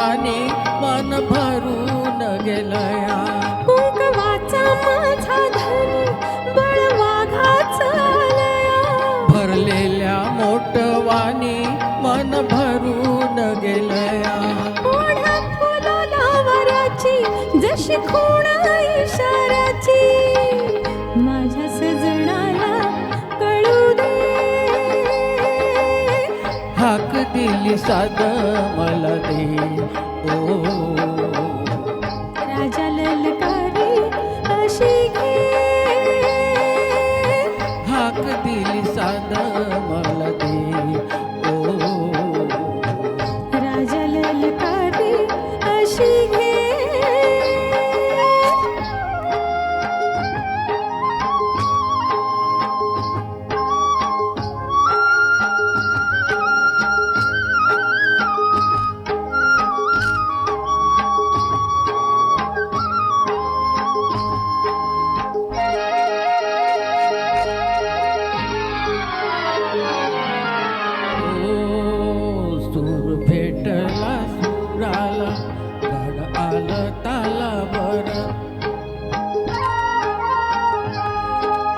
वाणी मन भरून गेलया. कुंकवाचा माझा धनी बळवाघाचा आलया. भरलेल्या मोठवाणी मन भरून गेलया. ओढा फुलला वराची जशी खूण इशाऱ्याची. माझ्या सजणाला कळू दे. हाक दिली साद मला दे. ओ राजा ललकारी अशी घे. हाक दिली साद मला दे. ओ राजा ललकारी अशी घे. सूर भेटला सुराला गाड आलं तालावर.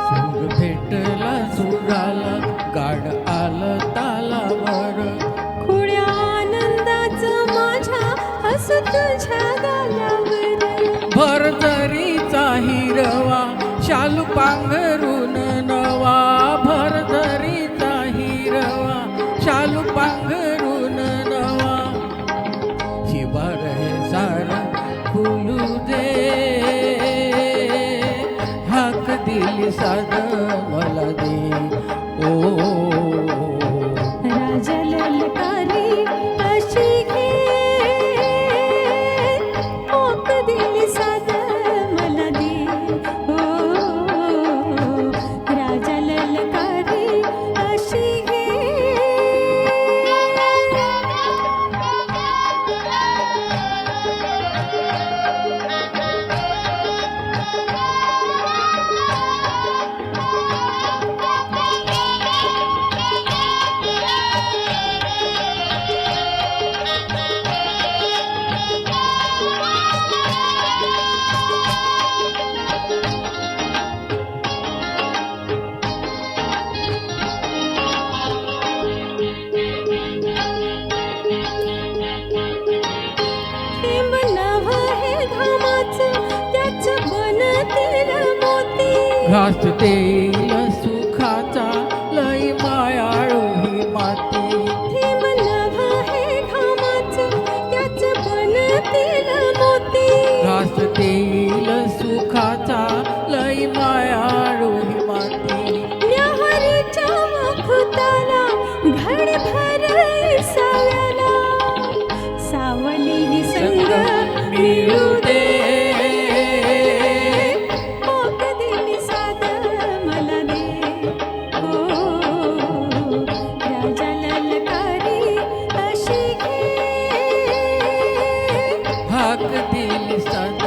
सूर भेटला सुराला गाड आलं तालावर. खुळ्या आनंदाचं माझ्या हस तुझ्या गालावर. भरदरीचा हिरवा शालू पांघरून नवा. भरदरीचा हिरवा शालू पांघरून नवा. शिवार हे सारा खुलू दे. हाक दिली साद मला दे. ओ राजा ललकारी अशी घे. ओक दिली साद मला दे. ओ राजा ललकारी अशी घे. थेंब नभ हे घामाचं त्याचं बनतील मोती. घास तेल सुखाचा लई मायाळू ही माती. थेंब नभ हे घामाचं त्याचं बनतील मोती. घास तेल सुखाचा लई मायाळू ही माती. न्याहारीच्या मुखताला घडभर साव्याला. सावली ही संग मिळू दे. ओक दिली साद मला दे. ओ राजा ललकारी अशी घे. हाक दिली साद